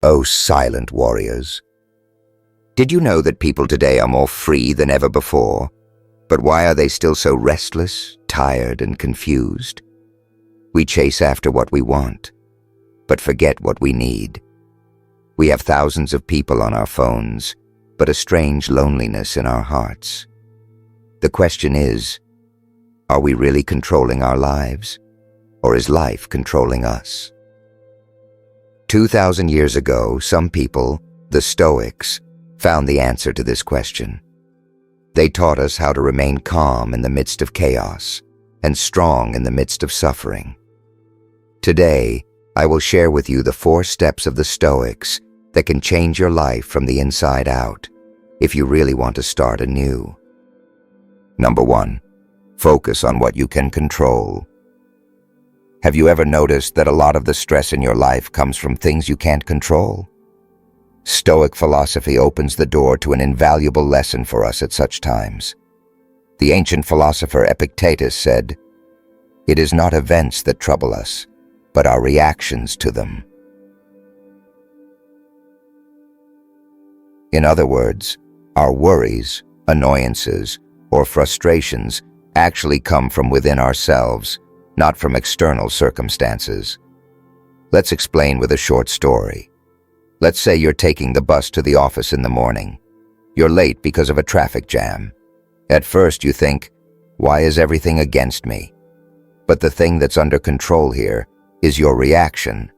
O silent warriors! Did you know that people today are more free than ever before? But why are they still so restless, tired, and confused? We chase after what we want, but forget what we need. We have thousands of people on our phones, but a strange loneliness in our hearts. The question is, are we really controlling our lives, or is life controlling us? 2,000 years ago, some people, the Stoics, found the answer to this question. They taught us how to remain calm in the midst of chaos and strong in the midst of suffering. Today, I will share with you the 4 steps of the Stoics that can change your life from the inside out if you really want to start anew. Number 1, focus on what you can control. Have you ever noticed that a lot of the stress in your life comes from things you can't control? Stoic philosophy opens the door to an invaluable lesson for us at such times. The ancient philosopher Epictetus said, "It is not events that trouble us, but our reactions to them." In other words, our worries, annoyances, or frustrations actually come from within ourselves, not from external circumstances. Let's explain with a short story. Let's say you're taking the bus to the office in the morning. You're late because of a traffic jam. At first you think, why is everything against me? But the thing that's under control here is your reaction.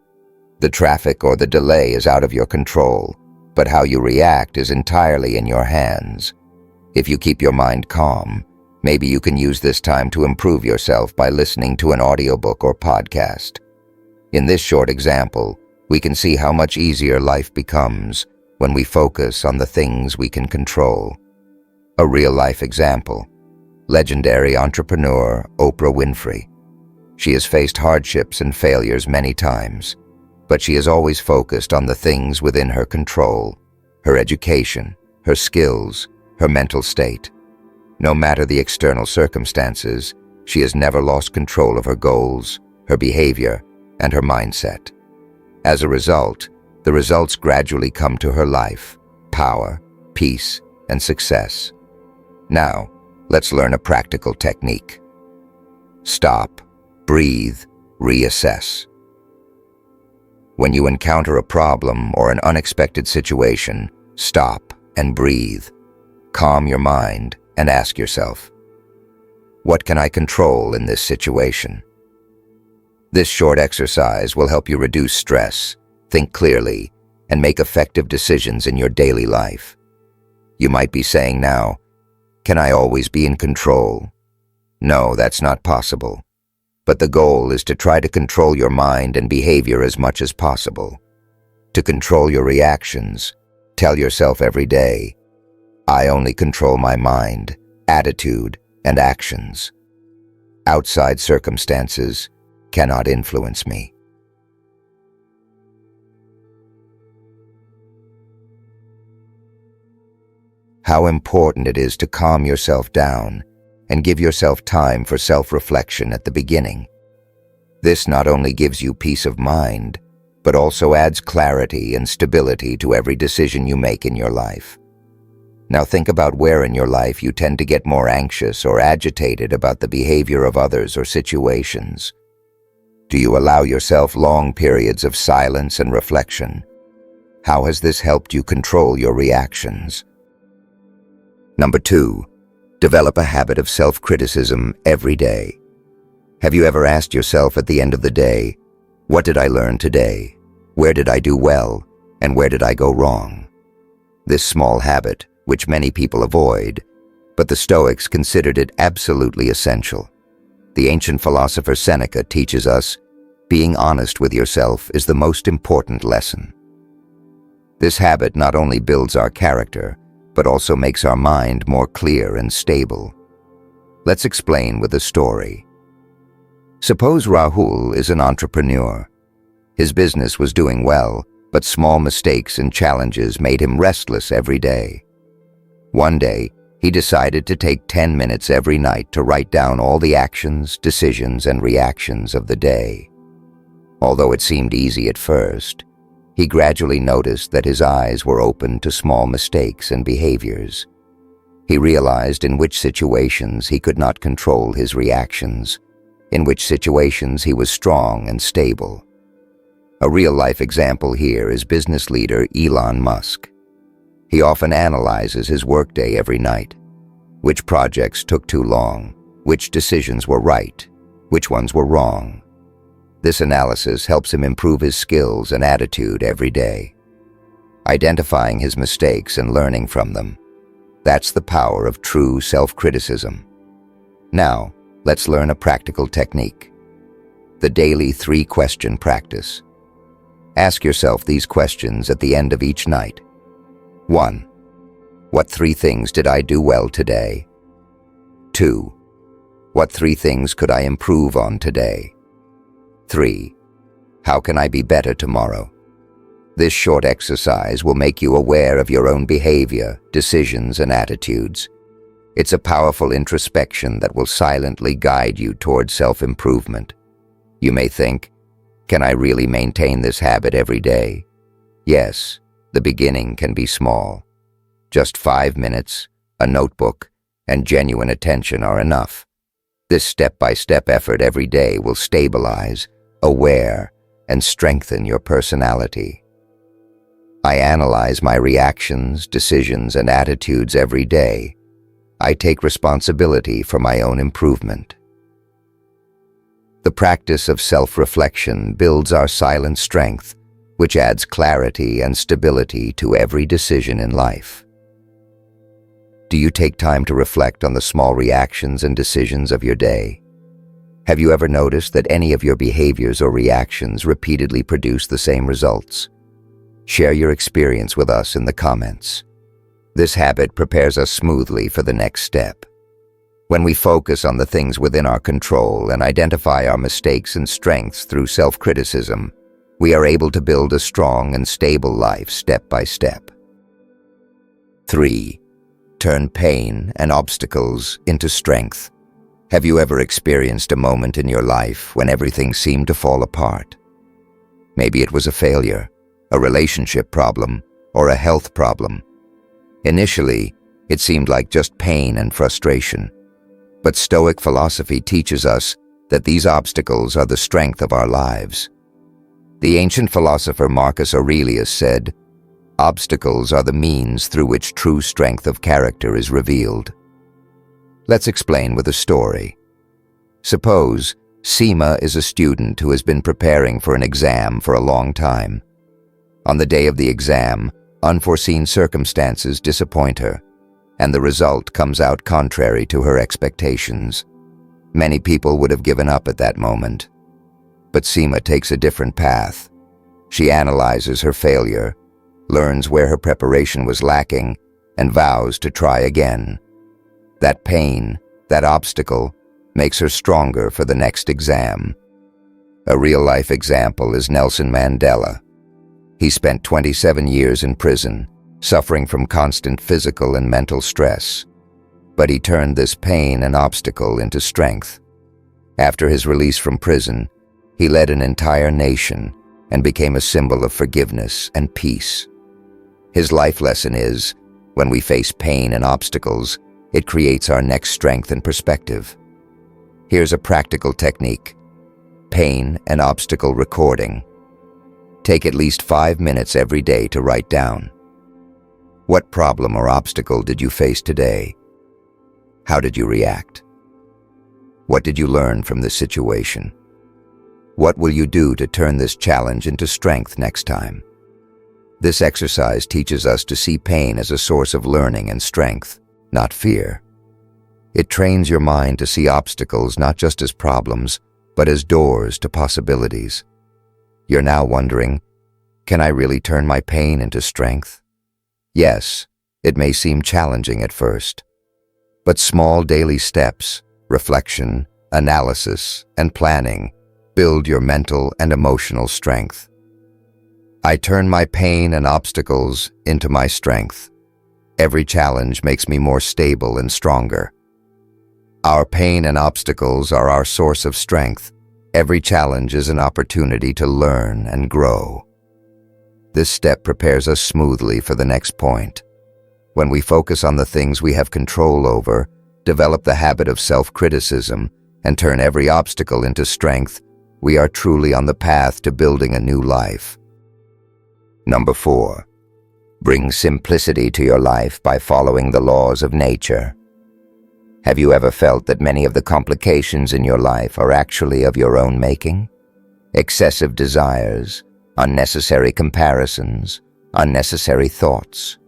The traffic or the delay is out of your control, but how you react is entirely in your hands. If you keep your mind calm, maybe you can use this time to improve yourself by listening to an audiobook or podcast. In this short example, we can see how much easier life becomes when we focus on the things we can control. A real-life example: legendary entrepreneur Oprah Winfrey. She has faced hardships and failures many times, but she has always focused on the things within her control: her education, her skills, her mental state. No matter the external circumstances, she has never lost control of her goals, her behavior, and her mindset. As a result, the results gradually come to her life: power, peace, and success. Now, let's learn a practical technique. Stop, breathe, reassess. When you encounter a problem or an unexpected situation, stop and breathe. Calm your mind and ask yourself, what can I control in this situation? This short exercise will help you reduce stress, think clearly, and make effective decisions in your daily life. You might be saying now, can I always be in control? No, that's not possible. But the goal is to try to control your mind and behavior as much as possible. To control your reactions, tell yourself every day, I only control my mind, attitude, and actions. Outside circumstances cannot influence me. How important it is to calm yourself down and give yourself time for self-reflection at the beginning. This not only gives you peace of mind, but also adds clarity and stability to every decision you make in your life. Now think about where in your life you tend to get more anxious or agitated about the behavior of others or situations. Do you allow yourself long periods of silence and reflection? How has this helped you control your reactions? Number 2, develop a habit of self-criticism every day. Have you ever asked yourself at the end of the day, what did I learn today? Where did I do well? And where did I go wrong? This small habit, which many people avoid, but the Stoics considered it absolutely essential. The ancient philosopher Seneca teaches us, being honest with yourself is the most important lesson. This habit not only builds our character, but also makes our mind more clear and stable. Let's explain with a story. Suppose Rahul is an entrepreneur. His business was doing well, but small mistakes and challenges made him restless every day. One day, he decided to take 10 minutes every night to write down all the actions, decisions, and reactions of the day. Although it seemed easy at first, He gradually noticed that his eyes were open to small mistakes and behaviors. He realized in which situations he could not control his reactions, in which situations he was strong and stable. A real-life example here is business leader Elon Musk. He often analyzes his workday every night. Which projects took too long? Which decisions were right? Which ones were wrong? This analysis helps him improve his skills and attitude every day. Identifying his mistakes and learning from them. That's the power of true self-criticism. Now, let's learn a practical technique. The daily 3-question practice. Ask yourself these questions at the end of each night. 1. What 3 things did I do well today? 2. What 3 things could I improve on today? 3. How can I be better tomorrow? This short exercise will make you aware of your own behavior, decisions, and attitudes. It's a powerful introspection that will silently guide you towards self-improvement. You may think, can I really maintain this habit every day? Yes, the beginning can be small. Just 5 minutes, a notebook, and genuine attention are enough. This step-by-step effort every day will stabilize, aware, and strengthen your personality. I analyze my reactions, decisions, and attitudes every day. I take responsibility for my own improvement. The practice of self-reflection builds our silent strength, which adds clarity and stability to every decision in life. Do you take time to reflect on the small reactions and decisions of your day? Have you ever noticed that any of your behaviors or reactions repeatedly produce the same results? Share your experience with us in the comments. This habit prepares us smoothly for the next step. When we focus on the things within our control and identify our mistakes and strengths through self-criticism, we are able to build a strong and stable life step by step. 3. Turn pain and obstacles into strength. Have you ever experienced a moment in your life when everything seemed to fall apart? Maybe it was a failure, a relationship problem, or a health problem. Initially, it seemed like just pain and frustration. But Stoic philosophy teaches us that these obstacles are the strength of our lives. The ancient philosopher Marcus Aurelius said, "Obstacles are the means through which true strength of character is revealed." Let's explain with a story. Suppose Seema is a student who has been preparing for an exam for a long time. On the day of the exam, unforeseen circumstances disappoint her, and the result comes out contrary to her expectations. Many people would have given up at that moment. But Seema takes a different path. She analyzes her failure, learns where her preparation was lacking, and vows to try again. That pain, that obstacle, makes her stronger for the next exam. A real-life example is Nelson Mandela. He spent 27 years in prison, suffering from constant physical and mental stress. But he turned this pain and obstacle into strength. After his release from prison, he led an entire nation and became a symbol of forgiveness and peace. His life lesson is, when we face pain and obstacles, it creates our next strength and perspective. Here's a practical technique: pain and obstacle recording. Take at least 5 minutes every day to write down. What problem or obstacle did you face today? How did you react? What did you learn from this situation? What will you do to turn this challenge into strength next time? This exercise teaches us to see pain as a source of learning and strength, not fear. It trains your mind to see obstacles not just as problems, but as doors to possibilities. You're now wondering, can I really turn my pain into strength? Yes, it may seem challenging at first. But small daily steps, reflection, analysis, and planning build your mental and emotional strength. I turn my pain and obstacles into my strength. Every challenge makes me more stable and stronger. Our pain and obstacles are our source of strength. Every challenge is an opportunity to learn and grow. This step prepares us smoothly for the next point. When we focus on the things we have control over, develop the habit of self-criticism, and turn every obstacle into strength, we are truly on the path to building a new life. Number 4. Bring simplicity to your life by following the laws of nature. Have you ever felt that many of the complications in your life are actually of your own making? Excessive desires, unnecessary comparisons, unnecessary thoughts,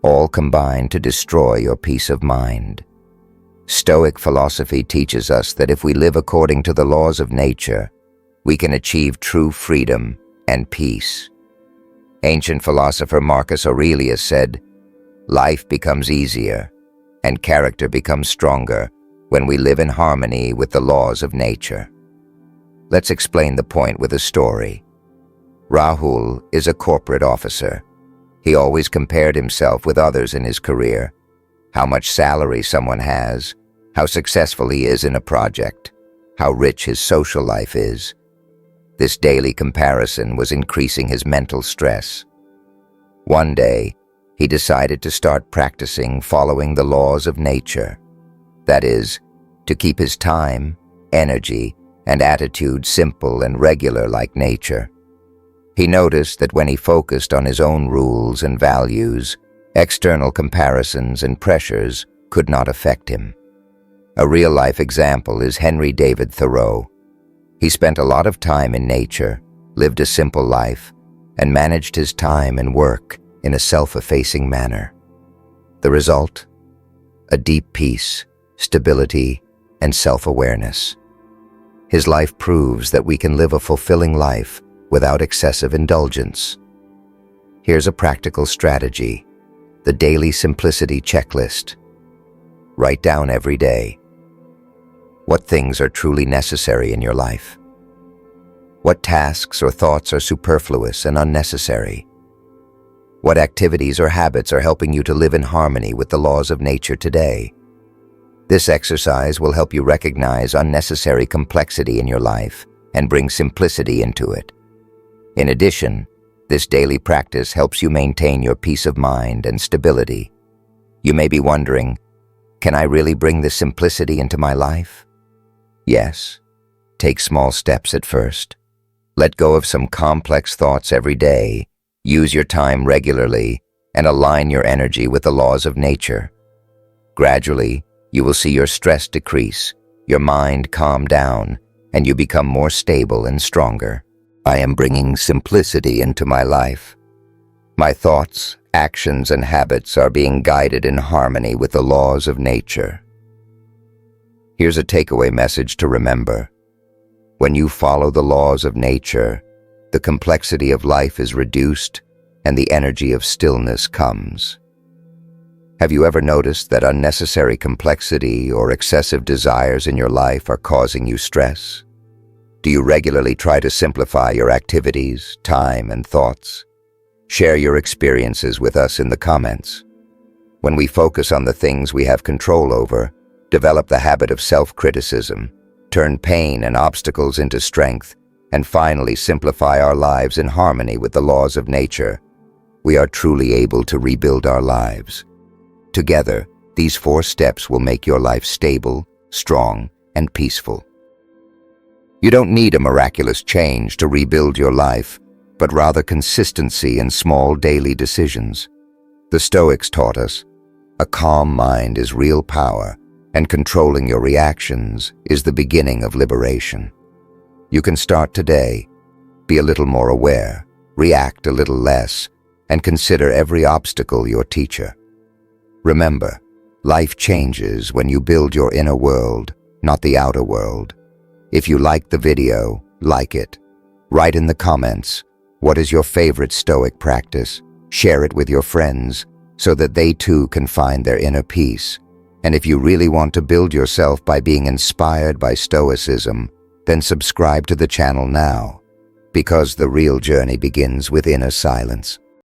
all combine to destroy your peace of mind. Stoic philosophy teaches us that if we live according to the laws of nature, we can achieve true freedom and peace. Ancient philosopher Marcus Aurelius said, "Life becomes easier and character becomes stronger when we live in harmony with the laws of nature." Let's explain the point with a story. Rahul is a corporate officer. He always compared himself with others in his career, how much salary someone has, how successful he is in a project, how rich his social life is. This daily comparison was increasing his mental stress. One day, he decided to start practicing following the laws of nature. That is, to keep his time, energy, and attitude simple and regular like nature. He noticed that when he focused on his own rules and values, external comparisons and pressures could not affect him. A real-life example is Henry David Thoreau. He spent a lot of time in nature, lived a simple life, and managed his time and work in a self-effacing manner. The result? A deep peace, stability, and self-awareness. His life proves that we can live a fulfilling life without excessive indulgence. Here's a practical strategy: the daily simplicity checklist. Write down every day. What things are truly necessary in your life? What tasks or thoughts are superfluous and unnecessary? What activities or habits are helping you to live in harmony with the laws of nature today? This exercise will help you recognize unnecessary complexity in your life and bring simplicity into it. In addition, this daily practice helps you maintain your peace of mind and stability. You may be wondering, can I really bring this simplicity into my life? Yes. Take small steps at first. Let go of some complex thoughts every day, use your time regularly, and align your energy with the laws of nature. Gradually, you will see your stress decrease, your mind calm down, and you become more stable and stronger. I am bringing simplicity into my life. My thoughts, actions, and habits are being guided in harmony with the laws of nature. Here's a takeaway message to remember. When you follow the laws of nature, the complexity of life is reduced and the energy of stillness comes. Have you ever noticed that unnecessary complexity or excessive desires in your life are causing you stress? Do you regularly try to simplify your activities, time, and thoughts? Share your experiences with us in the comments. When we focus on the things we have control over, develop the habit of self-criticism, turn pain and obstacles into strength, and finally simplify our lives in harmony with the laws of nature, we are truly able to rebuild our lives. Together, these 4 steps will make your life stable, strong, and peaceful. You don't need a miraculous change to rebuild your life, but rather consistency in small daily decisions. The Stoics taught us, a calm mind is real power, and controlling your reactions is the beginning of liberation. You can start today. Be a little more aware, react a little less, and consider every obstacle your teacher. Remember, life changes when you build your inner world, not the outer world. If you liked the video, like it. Write in the comments, what is your favorite Stoic practice? Share it with your friends so that they too can find their inner peace. And if you really want to build yourself by being inspired by Stoicism, then subscribe to the channel now, because the real journey begins with inner silence.